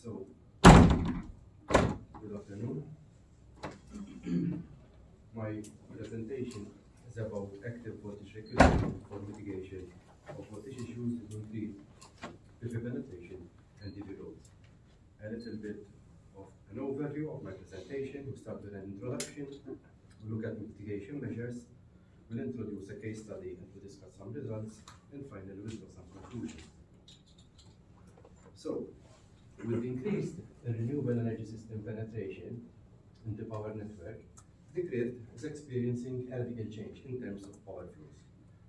So, good afternoon. My presentation is about active voltage regulation for mitigation of voltage issues that increase PV penetration and DV loads. A little bit of an overview of my presentation. We start with an introduction. We look at mitigation measures. We'll introduce a case study and we'll discuss some results. And finally, we'll draw some conclusions. So, with increased renewable energy system penetration in the power network, the grid is experiencing a radical change in terms of power flows.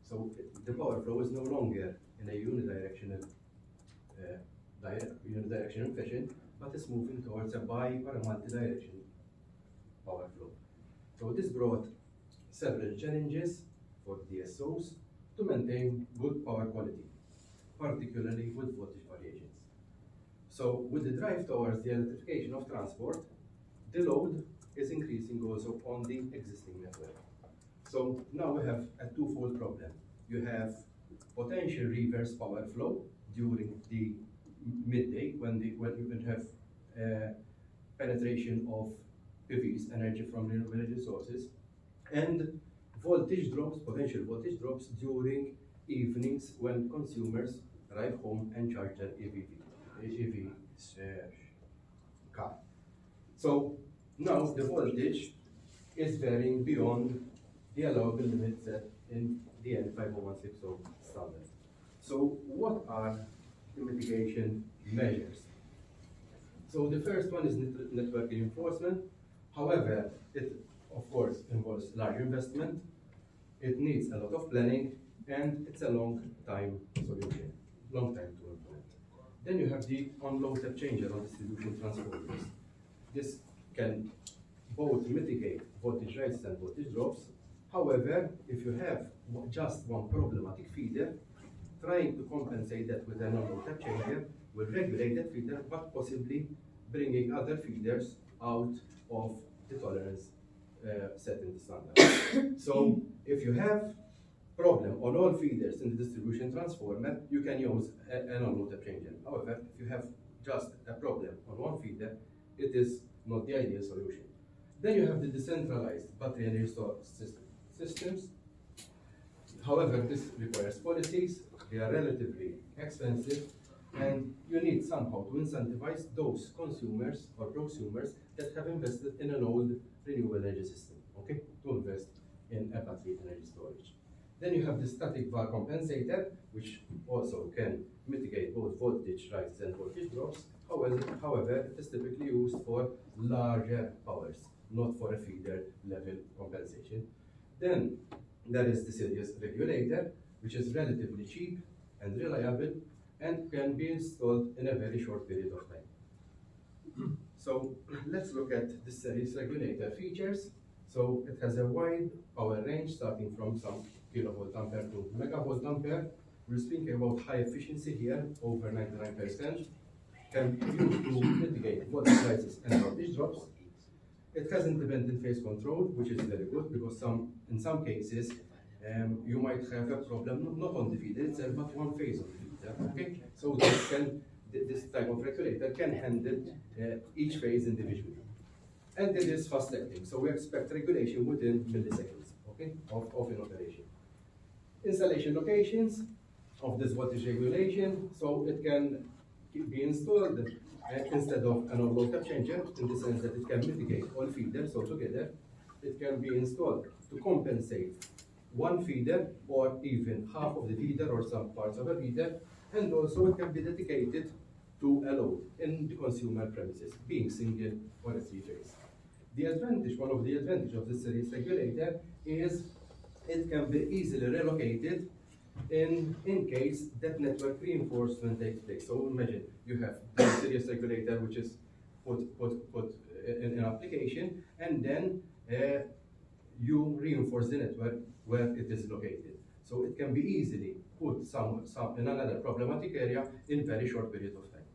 So the power flow is no longer in a unidirectional fashion, but is moving towards a bi or a multi-directional power flow. So this brought several challenges for DSOs to maintain good power quality, particularly with voltage variations. So with the drive towards the electrification of transport, the load is increasing also on the existing network. So now we have a twofold problem. You have potential reverse power flow during the midday when you can have penetration of PVs, energy from renewable energy sources, and voltage drops, potential voltage drops during evenings when consumers arrive home and charge their EV car. So now the voltage is varying beyond the allowable limits set in the N50160 standard. So what are the mitigation measures? So the first one is network reinforcement. However, it of course involves large investment. It needs a lot of planning, and it's a long time solution, long time to implement. Then you have the on-load step changer on distribution transformers. This can both mitigate voltage rises and voltage drops. However, if you have just one problematic feeder, trying to compensate that with an on-load step changer will regulate that feeder, but possibly bringing other feeders out of the tolerance set in the standard. So if you have problem on all feeders in the distribution transformer, you can use an on-load step changer. However, if you have just a problem on one feeder, it is not the ideal solution. Then you have the decentralized battery energy storage systems. However, this requires policies. They are relatively expensive, and you need somehow to incentivize those consumers or prosumers that have invested in an old renewable energy system, okay, to invest in a battery energy storage. Then you have the static VAR compensator, which also can mitigate both voltage rises and voltage drops. However, it is typically used for larger powers, not for a feeder level compensation. Then there is the series regulator, which is relatively cheap and reliable and can be installed in a very short period of time. So let's look at the series regulator features. So it has a wide power range starting from some kilovolt ampere to megavolt ampere. We're speaking about high efficiency here, over 99%. Can be used to mitigate voltage rises and voltage drops. It has independent phase control, which is very good because in some cases you might have a problem not on the feeder itself, but one phase of the feeder. Okay, so this type of regulator can handle each phase individually, and it is fast acting. So we expect regulation within milliseconds, okay, of an operation. Installation locations of this voltage regulation, so it can be installed instead of an on-load step changer, in the sense that it can mitigate all feeders altogether. It can be installed to compensate one feeder or even half of the feeder or some parts of a feeder, and also it can be dedicated to a load in the consumer premises, being single or a three-phase. One of the advantages of this series regulator is it can be easily relocated in case that network reinforcement takes place. So imagine you have the series regulator, which is put in application, and then you reinforce the network where it is located. So it can be easily put in another problematic area in very short period of time.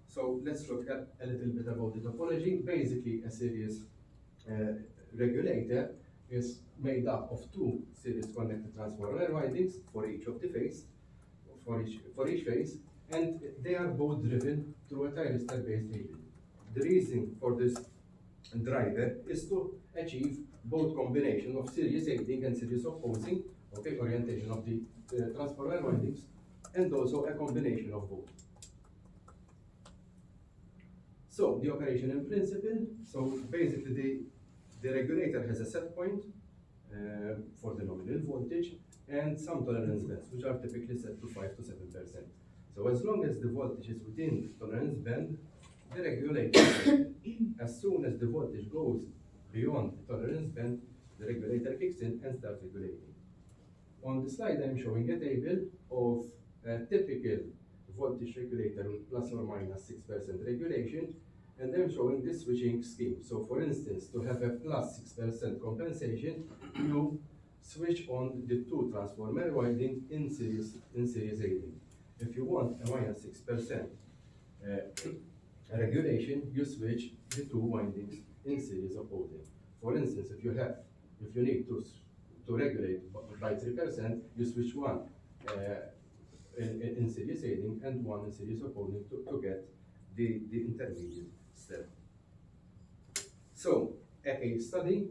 So let's look at a little bit about the topology. Basically, a series regulator is made up of two series connected transformer windings for each of the phase. For each phase, and they are both driven through a thyristor-based able. The reason for this driver is to achieve both combination of series aiding and series opposing, okay, orientation of the transformer windings, and also a combination of both. So the operation in principle, so basically the regulator has a set point for the nominal voltage and some tolerance bands, which are typically set to 5 to 7%. So as long as the voltage is within the tolerance band, the regulator, as soon as the voltage goes beyond the tolerance band, the regulator kicks in and starts regulating. On the slide, I'm showing a table of a typical voltage regulator with plus or minus 6% regulation, and I'm showing this switching scheme. So for instance, to have a plus 6% compensation, you switch on the two transformer winding in series aiding. If you want a minus 6% regulation, you switch the two windings in series opposing. For instance, if you need to regulate by 3%, you switch one in series aiding and one in series opposing to get the intermediate step. So, a case study,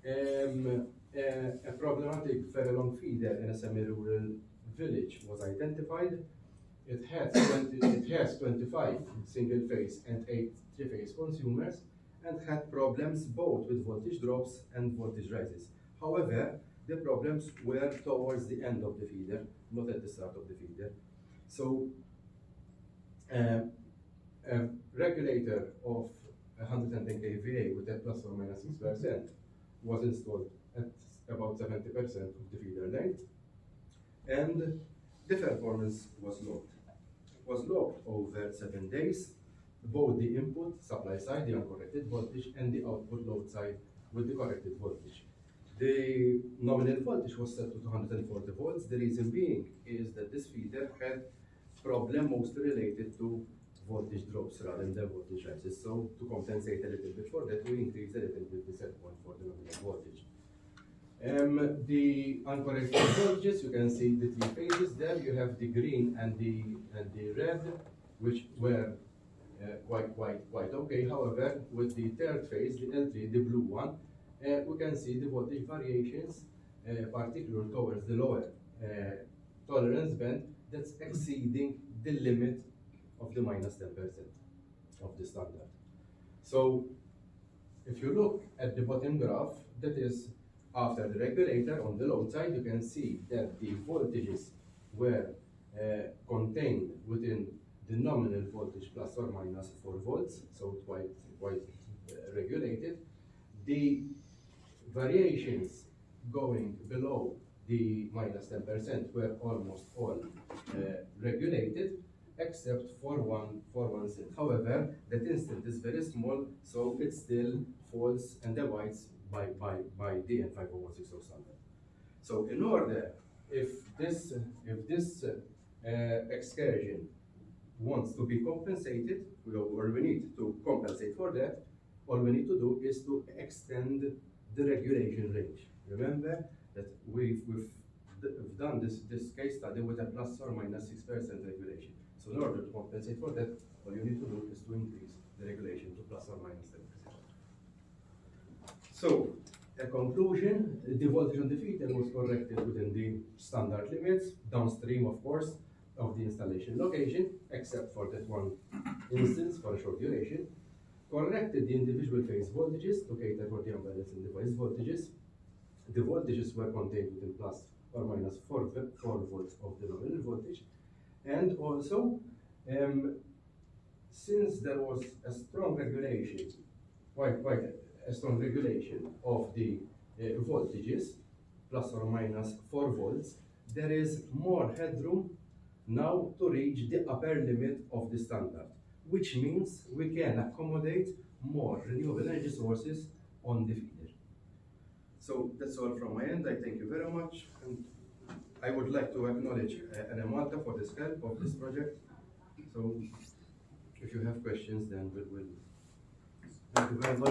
a problematic very long feeder in a semi-rural village was identified. It has 25 single-phase and 8 three-phase consumers and had problems both with voltage drops and voltage rises. However, the problems were towards the end of the feeder, not at the start of the feeder. So, a regulator of 110 kVA with a plus or minus 6% was installed at about 70% of the feeder length, and the performance was locked. It was locked over 7 days, both the input supply side, the uncorrected voltage, and the output load side with the corrected voltage. The nominal voltage was set to 240 volts. The reason being is that this feeder had problem mostly related to voltage drops rather than voltage rises. So to compensate a little bit for that, we increased a little bit the set point for the nominal voltage. The uncorrected voltages, you can see the three phases there. You have the green and the red, which were quite okay. However, with the third phase, the L3, the blue one, we can see the voltage variations, particularly towards the lower tolerance band, that's exceeding the limit of the minus 10% of the standard. So if you look at the bottom graph, that is after the regulator on the load side, you can see that the voltages were contained within the nominal voltage plus or minus 4 volts, so quite regulated. The variations going below the minus 10% were almost all regulated, except for one cell. However, that instant is very small, so it still falls and divides by the N50160 standard. So in order, if this excursion wants to be compensated, or we need to compensate for that, all we need to do is to extend the regulation range. Remember that we've done this case study with a plus or minus 6% regulation. So in order to compensate for that, all you need to do is to increase the regulation to plus or minus 10%. So, a conclusion, the voltage on the feeder was corrected within the standard limits, downstream of course, of the installation location, except for that one instance for a short duration. Corrected the individual phase voltages to cater for the unbalanced in device voltages. The voltages were contained within plus or minus 4 volts of the nominal voltage. And also, since there was a strong regulation, quite a strong regulation of the voltages, plus or minus 4 volts, there is more headroom now to reach the upper limit of the standard, which means we can accommodate more renewable energy sources on the feeder. So that's all from my end. I thank you very much. And I would like to acknowledge Malta for this help of this project. So if you have questions, then we'll. Thank you very much.